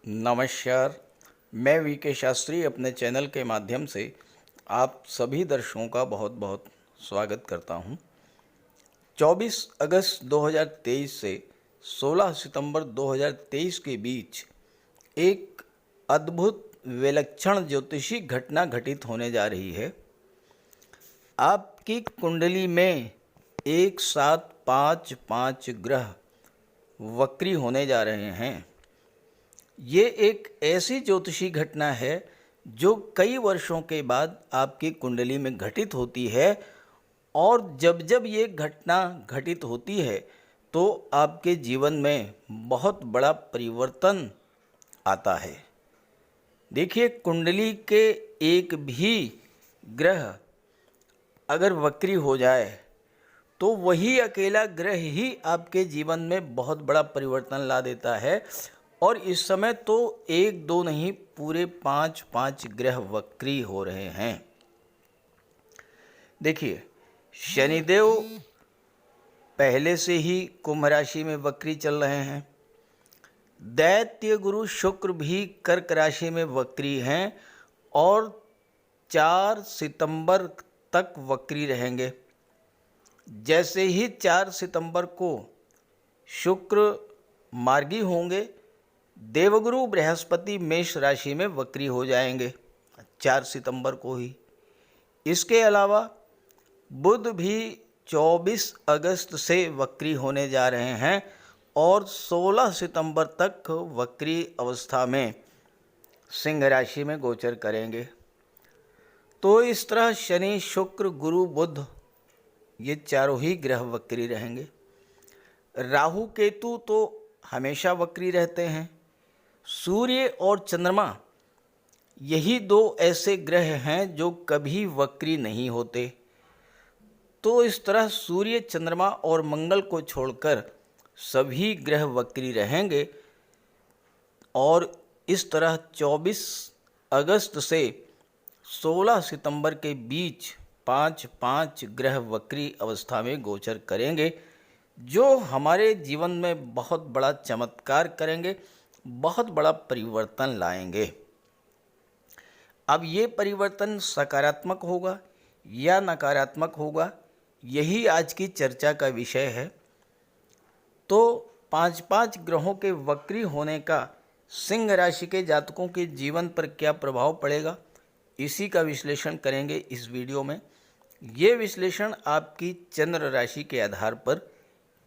नमस्कार। मैं वीके शास्त्री अपने चैनल के माध्यम से आप सभी दर्शकों का बहुत बहुत स्वागत करता हूं। 24 अगस्त 2023 से 16 सितंबर 2023 के बीच एक अद्भुत विलक्षण ज्योतिषी घटना घटित होने जा रही है। आपकी कुंडली में एक साथ पाँच ग्रह वक्री होने जा रहे हैं। ये एक ऐसी ज्योतिषी घटना है जो कई वर्षों के बाद आपकी कुंडली में घटित होती है, और जब जब ये घटना घटित होती है तो आपके जीवन में बहुत बड़ा परिवर्तन आता है। देखिए, कुंडली के एक भी ग्रह अगर वक्री हो जाए तो वही अकेला ग्रह ही आपके जीवन में बहुत बड़ा परिवर्तन ला देता है। और इस समय तो एक दो नहीं, पूरे पांच ग्रह वक्री हो रहे हैं। देखिए, शनिदेव पहले से ही कुंभ राशि में वक्री चल रहे हैं। दैत्य गुरु शुक्र भी कर्क राशि में वक्री हैं और 4 सितंबर तक वक्री रहेंगे। जैसे ही 4 सितंबर को शुक्र मार्गी होंगे, देवगुरु बृहस्पति मेष राशि में वक्री हो जाएंगे 4 सितंबर को ही। इसके अलावा बुध भी 24 अगस्त से वक्री होने जा रहे हैं और 16 सितंबर तक वक्री अवस्था में सिंह राशि में गोचर करेंगे। तो इस तरह शनि, शुक्र, गुरु, बुध ये चारों ही ग्रह वक्री रहेंगे। राहु केतु तो हमेशा वक्री रहते हैं। सूर्य और चंद्रमा यही दो ऐसे ग्रह हैं जो कभी वक्री नहीं होते। तो इस तरह सूर्य, चंद्रमा और मंगल को छोड़कर सभी ग्रह वक्री रहेंगे और इस तरह 24 अगस्त से 16 सितंबर के बीच पांच ग्रह वक्री अवस्था में गोचर करेंगे, जो हमारे जीवन में बहुत बड़ा चमत्कार करेंगे, बहुत बड़ा परिवर्तन लाएंगे। अब ये परिवर्तन सकारात्मक होगा या नकारात्मक होगा, यही आज की चर्चा का विषय है। तो पांच ग्रहों के वक्री होने का सिंह राशि के जातकों के जीवन पर क्या प्रभाव पड़ेगा, इसी का विश्लेषण करेंगे इस वीडियो में। ये विश्लेषण आपकी चंद्र राशि के आधार पर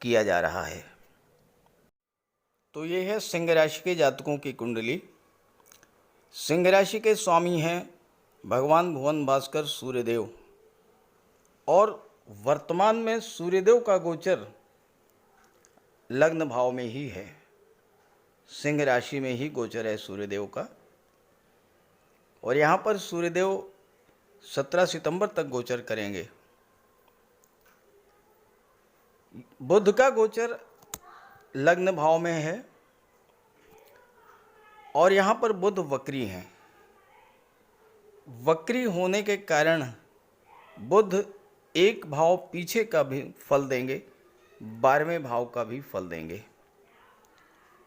किया जा रहा है। तो ये है सिंह राशि के जातकों की कुंडली। सिंह राशि के स्वामी हैं भगवान भुवन भास्कर सूर्यदेव, और वर्तमान में सूर्यदेव का गोचर लग्न भाव में ही है। सिंह राशि में ही गोचर है सूर्यदेव का, और यहाँ पर सूर्यदेव 17 सितंबर तक गोचर करेंगे। बुध का गोचर लग्न भाव में है और यहाँ पर बुध वक्री हैं। वक्री होने के कारण बुध एक भाव पीछे का भी फल देंगे, 12वें भाव का भी फल देंगे।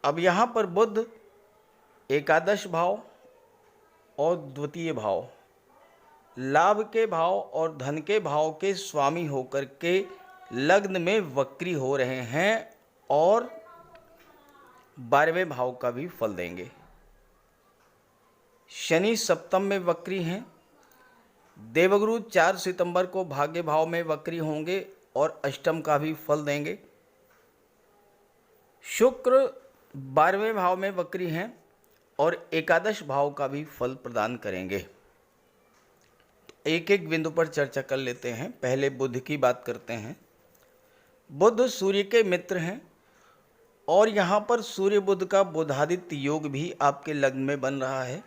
अब यहाँ पर बुध एकादश भाव और द्वितीय भाव, लाभ के भाव और धन के भाव के स्वामी होकर के लग्न में वक्री हो रहे हैं और 12वें भाव का भी फल देंगे। शनि सप्तम में वक्री हैं। देवगुरु 4 सितंबर को भाग्य भाव में वक्री होंगे और अष्टम का भी फल देंगे। शुक्र 12वें भाव में वक्री हैं और एकादश भाव का भी फल प्रदान करेंगे। तो एक एक बिंदु पर चर्चा कर लेते हैं। पहले बुध की बात करते हैं। बुध सूर्य के मित्र हैं और यहाँ पर सूर्य बुध का बुधादित्य योग भी आपके लग्न में बन रहा है।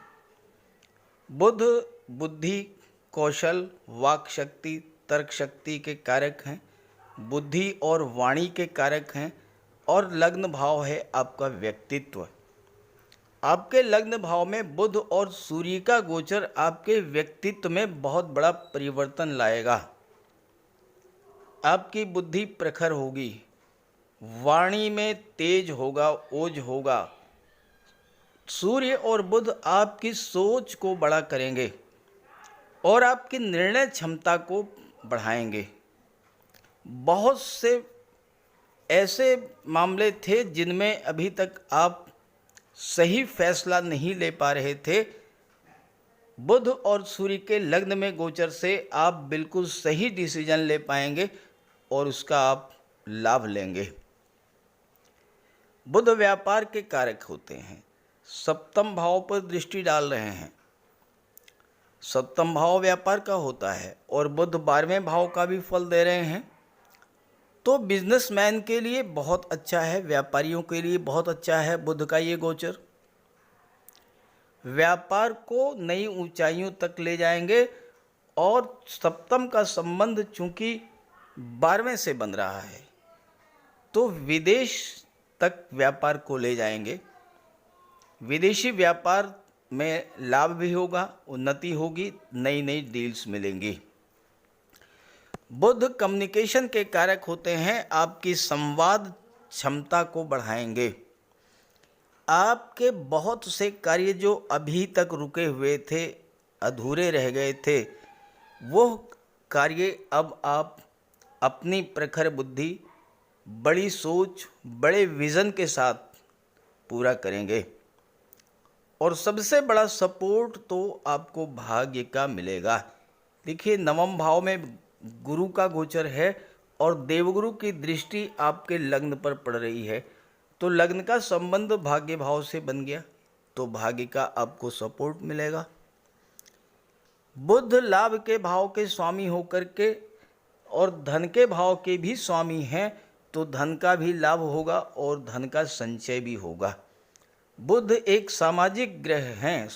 बुध बुद्धि, कौशल, वाक शक्ति, तर्क शक्ति के कारक हैं, बुद्धि और वाणी के कारक हैं, और लग्न भाव है आपका व्यक्तित्व। आपके लग्न भाव में बुध और सूर्य का गोचर आपके व्यक्तित्व में बहुत बड़ा परिवर्तन लाएगा। आपकी बुद्धि प्रखर होगी, वाणी में तेज होगा, ओज होगा, सूर्य और बुध आपकी सोच को बड़ा करेंगे और आपकी निर्णय क्षमता को बढ़ाएंगे। बहुत से ऐसे मामले थे जिनमें अभी तक आप सही फैसला नहीं ले पा रहे थे। बुध और सूर्य के लग्न में गोचर से आप बिल्कुल सही डिसीजन ले पाएंगे और उसका आप लाभ लेंगे। बुध व्यापार के कारक होते हैं, सप्तम भाव पर दृष्टि डाल रहे हैं। सप्तम भाव व्यापार का होता है और बुध 12वें भाव का भी फल दे रहे हैं। तो बिजनेसमैन के लिए बहुत अच्छा है, व्यापारियों के लिए बहुत अच्छा है बुध का ये गोचर। व्यापार को नई ऊंचाइयों तक ले जाएंगे और सप्तम का संबंध चूंकि 12वें से बन रहा है तो विदेश तक व्यापार को ले जाएंगे। विदेशी व्यापार में लाभ भी होगा, उन्नति होगी, नई नई डील्स मिलेंगी। बुध कम्युनिकेशन के कारक होते हैं, आपकी संवाद क्षमता को बढ़ाएंगे। आपके बहुत से कार्य जो अभी तक रुके हुए थे, अधूरे रह गए थे, वो कार्य अब आप अपनी प्रखर बुद्धि, बड़ी सोच, बड़े विज़न के साथ पूरा करेंगे। और सबसे बड़ा सपोर्ट तो आपको भाग्य का मिलेगा। देखिए, 9वें भाव में गुरु का गोचर है और देवगुरु की दृष्टि आपके लग्न पर पड़ रही है, तो लग्न का संबंध भाग्य भाव से बन गया, तो भाग्य का आपको सपोर्ट मिलेगा। बुध लाभ के भाव के स्वामी होकर के और धन के भाव के भी स्वामी हैं, तो धन का भी लाभ होगा और धन का संचय भी होगा। बुध एक सामाजिक ग्रह हैं,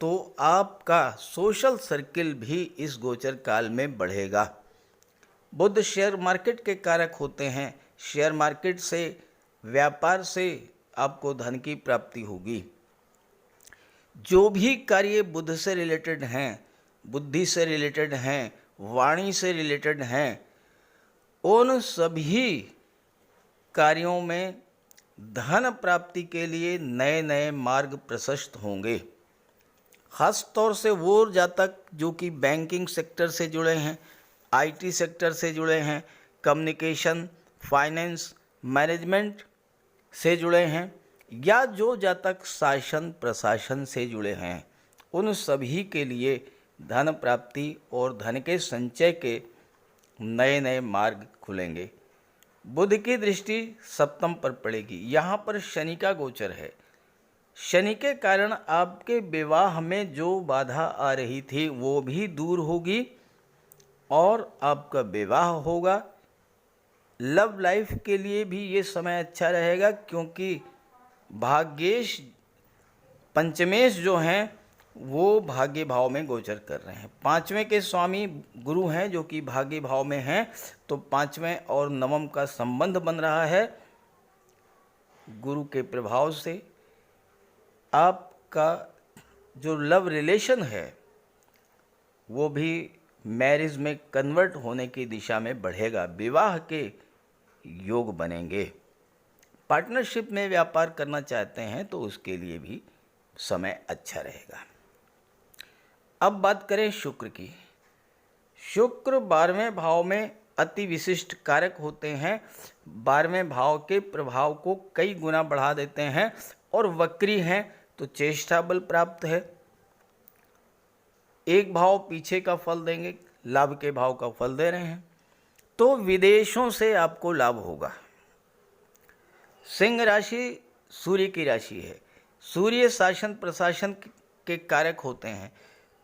तो आपका सोशल सर्किल भी इस गोचर काल में बढ़ेगा। बुध शेयर मार्केट के कारक होते हैं, शेयर मार्केट से, व्यापार से आपको धन की प्राप्ति होगी। जो भी कार्य बुध से रिलेटेड हैं, बुद्धि से रिलेटेड हैं, वाणी से रिलेटेड हैं, उन सभी कार्यों में धन प्राप्ति के लिए नए नए मार्ग प्रशस्त होंगे। ख़ास तौर से वो जातक जो कि बैंकिंग सेक्टर से जुड़े हैं, आईटी सेक्टर से जुड़े हैं, कम्युनिकेशन, फाइनेंस, मैनेजमेंट से जुड़े हैं, या जो जातक शासन प्रशासन से जुड़े हैं, उन सभी के लिए धन प्राप्ति और धन के संचय के नए नए मार्ग खुलेंगे। बुध की दृष्टि सप्तम पर पड़ेगी। यहाँ पर शनि का गोचर है। शनि के कारण आपके विवाह में जो बाधा आ रही थी वो भी दूर होगी और आपका विवाह होगा। लव लाइफ के लिए भी ये समय अच्छा रहेगा, क्योंकि भाग्येश पंचमेश जो हैं वो भाग्य भाव में गोचर कर रहे हैं। 5वें के स्वामी गुरु हैं जो कि भाग्य भाव में हैं, तो 5वें और 9वें का संबंध बन रहा है। गुरु के प्रभाव से आपका जो लव रिलेशन है वो भी मैरिज में कन्वर्ट होने की दिशा में बढ़ेगा। विवाह के योग बनेंगे। पार्टनरशिप में व्यापार करना चाहते हैं तो उसके लिए भी समय अच्छा रहेगा। अब बात करें शुक्र की। शुक्र 12वें भाव में अति विशिष्ट कारक होते हैं। 12वें भाव के प्रभाव को कई गुना बढ़ा देते हैं और वक्री हैं तो चेष्टा बल प्राप्त है। एक भाव पीछे का फल देंगे, लाभ के भाव का फल दे रहे हैं, तो विदेशों से आपको लाभ होगा। सिंह राशि सूर्य की राशि है। सूर्य शासन प्रशासन के कारक होते हैं,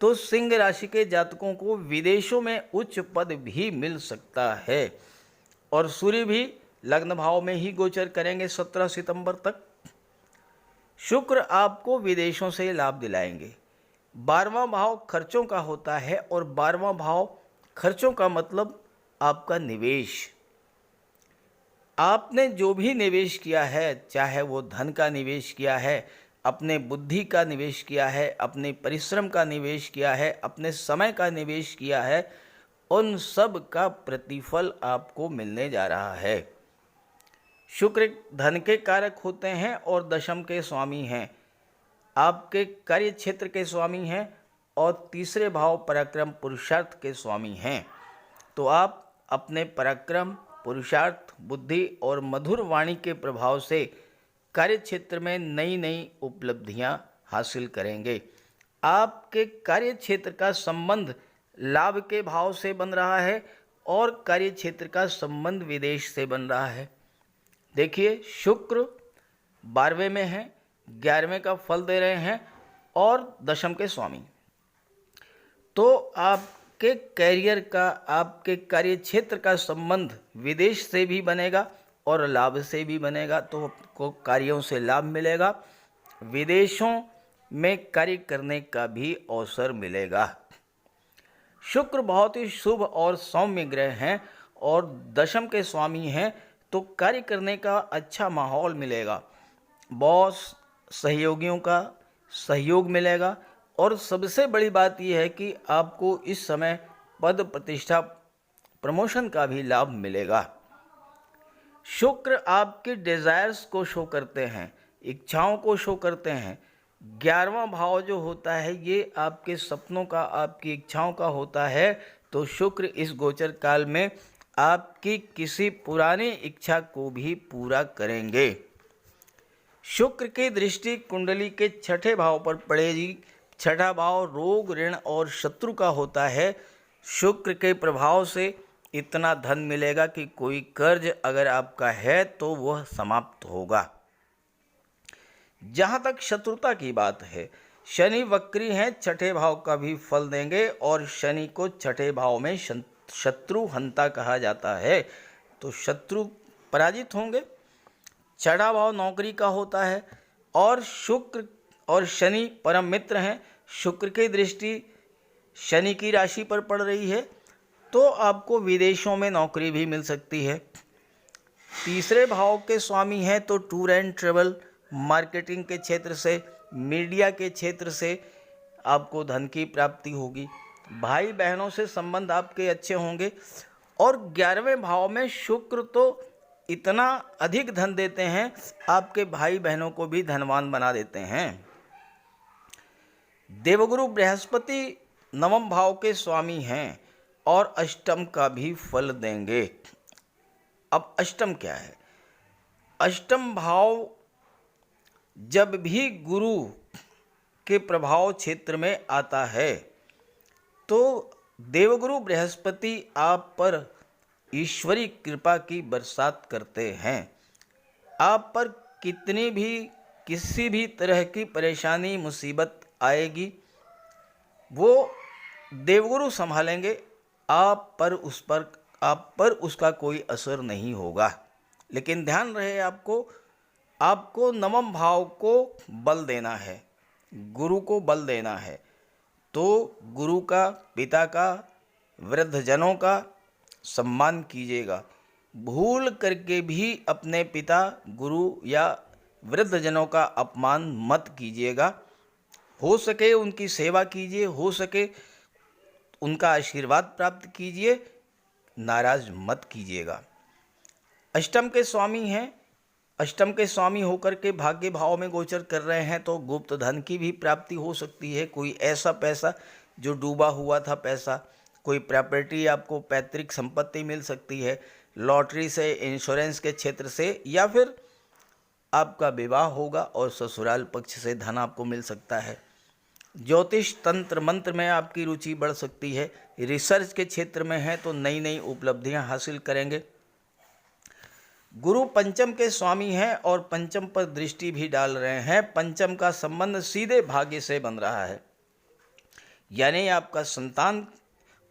तो सिंह राशि के जातकों को विदेशों में उच्च पद भी मिल सकता है। और सूर्य भी लग्न भाव में ही गोचर करेंगे 17 सितंबर तक। शुक्र आपको विदेशों से लाभ दिलाएंगे। 12वां भाव खर्चों का होता है और 12वां भाव खर्चों का मतलब आपका निवेश। आपने जो भी निवेश किया है, चाहे वो धन का निवेश किया है, अपने बुद्धि का निवेश किया है, अपने परिश्रम का निवेश किया है, अपने समय का निवेश किया है, उन सब का प्रतिफल आपको मिलने जा रहा है। शुक्र धन के कारक होते हैं और दशम के स्वामी हैं। आपके कार्य क्षेत्र के स्वामी हैं और तीसरे भाव पराक्रम पुरुषार्थ के स्वामी हैं। तो आप अपने पराक्रम, पुरुषार्थ, बुद्धि और मधुर वाणी के प्रभाव से कार्य क्षेत्र में नई नई उपलब्धियां हासिल करेंगे। आपके कार्य क्षेत्र का संबंध लाभ के भाव से बन रहा है और कार्य क्षेत्र का संबंध विदेश से बन रहा है। देखिए, शुक्र 12वें में है, 11वें का फल दे रहे हैं और दशम के स्वामी। तो आपके कैरियर का, आपके कार्य क्षेत्र का संबंध विदेश से भी बनेगा और लाभ से भी बनेगा। तो आपको कार्यों से लाभ मिलेगा, विदेशों में कार्य करने का भी अवसर मिलेगा। शुक्र बहुत ही शुभ और सौम्य ग्रह हैं और दशम के स्वामी हैं, तो कार्य करने का अच्छा माहौल मिलेगा, बॉस, सहयोगियों का सहयोग मिलेगा और सबसे बड़ी बात यह है कि आपको इस समय पद प्रतिष्ठा, प्रमोशन का भी लाभ मिलेगा। शुक्र आपके डिजायर्स को शो करते हैं, इच्छाओं को शो करते हैं। 11वां भाव जो होता है ये आपके सपनों का, आपकी इच्छाओं का होता है। तो शुक्र इस गोचर काल में आपकी किसी पुरानी इच्छा को भी पूरा करेंगे। शुक्र की दृष्टि कुंडली के 6ठे भाव पर पड़ेगी। 6ठा भाव रोग, ऋण और शत्रु का होता है। शुक्र के प्रभाव से इतना धन मिलेगा कि कोई कर्ज अगर आपका है तो वह समाप्त होगा। जहाँ तक शत्रुता की बात है, शनि वक्री हैं, 6ठे भाव का भी फल देंगे और शनि को 6ठे भाव में शत्रु हंता कहा जाता है, तो शत्रु पराजित होंगे। 6ठा भाव नौकरी का होता है और शुक्र और शनि परम मित्र हैं। शुक्र की दृष्टि शनि की राशि पर पड़ रही है, तो आपको विदेशों में नौकरी भी मिल सकती है। तीसरे भाव के स्वामी हैं, तो टूर एंड ट्रेवल, मार्केटिंग के क्षेत्र से, मीडिया के क्षेत्र से आपको धन की प्राप्ति होगी। भाई बहनों से संबंध आपके अच्छे होंगे। और 11वें भाव में शुक्र तो इतना अधिक धन देते हैं, आपके भाई बहनों को भी धनवान बना देते हैं। देवगुरु बृहस्पति 9वें भाव के स्वामी हैं और अष्टम का भी फल देंगे। अब अष्टम क्या है? अष्टम भाव जब भी गुरु के प्रभाव क्षेत्र में आता है तो देवगुरु बृहस्पति आप पर ईश्वरी कृपा की बरसात करते हैं। आप पर कितनी भी, किसी भी तरह की परेशानी, मुसीबत आएगी, वो देवगुरु संभालेंगे। आप पर उसका कोई असर नहीं होगा। लेकिन ध्यान रहे, आपको 9वें भाव को बल देना है, गुरु को बल देना है। तो गुरु का, पिता का, वृद्धजनों का सम्मान कीजिएगा। भूल करके भी अपने पिता, गुरु या वृद्धजनों का अपमान मत कीजिएगा। हो सके उनकी सेवा कीजिए, हो सके उनका आशीर्वाद प्राप्त कीजिए, नाराज मत कीजिएगा। अष्टम के स्वामी हैं, अष्टम के स्वामी होकर के भाग्य भाव में गोचर कर रहे हैं, तो गुप्त धन की भी प्राप्ति हो सकती है। कोई ऐसा पैसा जो डूबा हुआ था पैसा, कोई प्रॉपर्टी, आपको पैतृक संपत्ति मिल सकती है, लॉटरी से, इंश्योरेंस के क्षेत्र से, या फिर आपका विवाह होगा और ससुराल पक्ष से धन आपको मिल सकता है। ज्योतिष, तंत्र, मंत्र में आपकी रुचि बढ़ सकती है। रिसर्च के क्षेत्र में है तो नई नई उपलब्धियां हासिल करेंगे। गुरु पंचम के स्वामी हैं और पंचम पर दृष्टि भी डाल रहे हैं। पंचम का संबंध सीधे भाग्य से बन रहा है, यानी आपका संतान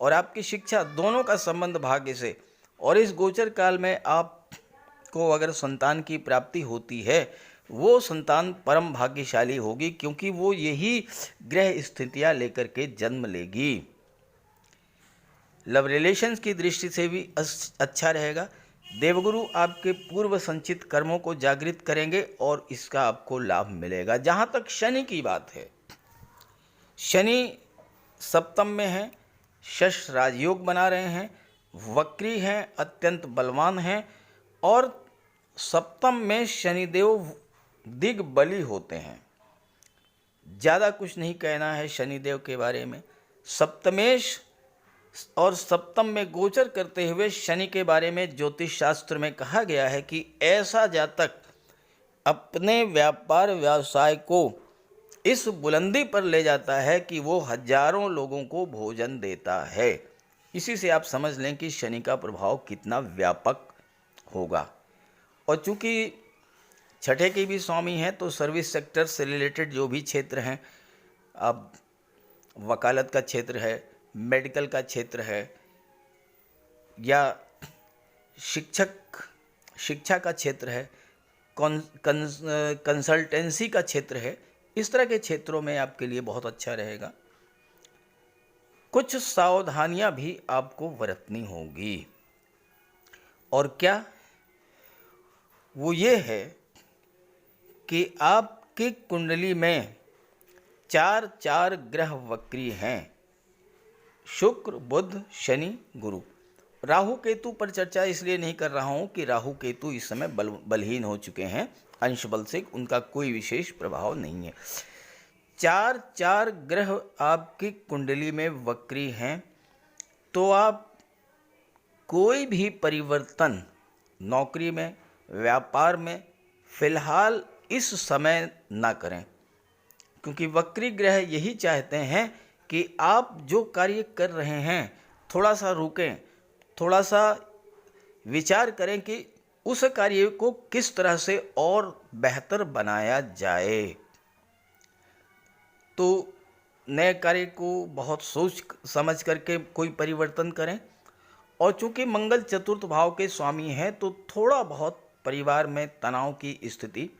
और आपकी शिक्षा दोनों का संबंध भाग्य से। और इस गोचर काल में आपको अगर संतान की प्राप्ति होती है, वो संतान परम भाग्यशाली होगी, क्योंकि वो यही ग्रह स्थितियां लेकर के जन्म लेगी। लव रिलेशंस की दृष्टि से भी अच्छा रहेगा। देवगुरु आपके पूर्व संचित कर्मों को जागृत करेंगे और इसका आपको लाभ मिलेगा। जहाँ तक शनि की बात है, शनि सप्तम में है, शश राजयोग बना रहे हैं, वक्री हैं, अत्यंत बलवान हैं और सप्तम में शनिदेव दिग्बली होते हैं। ज़्यादा कुछ नहीं कहना है शनिदेव के बारे में। सप्तमेश और सप्तम में गोचर करते हुए शनि के बारे में ज्योतिष शास्त्र में कहा गया है कि ऐसा जातक अपने व्यापार व्यवसाय को इस बुलंदी पर ले जाता है कि वो हजारों लोगों को भोजन देता है। इसी से आप समझ लें कि शनि का प्रभाव कितना व्यापक होगा। और चूंकि छठे के भी स्वामी हैं तो सर्विस सेक्टर से रिलेटेड जो भी क्षेत्र हैं, अब वकालत का क्षेत्र है, मेडिकल का क्षेत्र है, या शिक्षा का क्षेत्र है, कंसल्टेंसी का क्षेत्र है, इस तरह के क्षेत्रों में आपके लिए बहुत अच्छा रहेगा। कुछ सावधानियां भी आपको बरतनी होगी। और क्या वो ये है कि आपकी कुंडली में 4 ग्रह वक्री हैं, शुक्र, बुध, शनि, गुरु। राहु केतु पर चर्चा इसलिए नहीं कर रहा हूं कि राहु केतु इस समय बलहीन हो चुके हैं, अंश बल से उनका कोई विशेष प्रभाव नहीं है। 4 ग्रह आपकी कुंडली में वक्री हैं, तो आप कोई भी परिवर्तन नौकरी में, व्यापार में फिलहाल इस समय ना करें, क्योंकि वक्री ग्रह यही चाहते हैं कि आप जो कार्य कर रहे हैं थोड़ा सा रुकें, थोड़ा सा विचार करें कि उस कार्य को किस तरह से और बेहतर बनाया जाए। तो नए कार्य को बहुत सोच समझ करके कोई परिवर्तन करें। और चूंकि मंगल चतुर्थ भाव के स्वामी हैं तो थोड़ा बहुत परिवार में तनाव की स्थिति,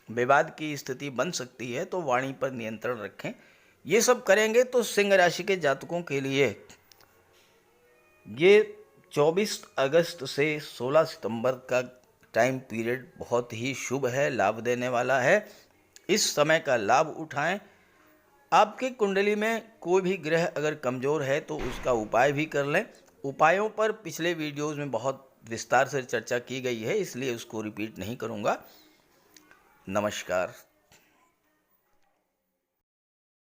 विवाद की स्थिति बन सकती है, तो वाणी पर नियंत्रण रखें। ये सब करेंगे तो सिंह राशि के जातकों के लिए ये 24 अगस्त से 16 सितंबर का टाइम पीरियड बहुत ही शुभ है, लाभ देने वाला है। इस समय का लाभ उठाएं। आपकी कुंडली में कोई भी ग्रह अगर कमज़ोर है तो उसका उपाय भी कर लें। उपायों पर पिछले वीडियोज़ में बहुत विस्तार से चर्चा की गई है, इसलिए उसको रिपीट नहीं करूँगा। नमस्कार।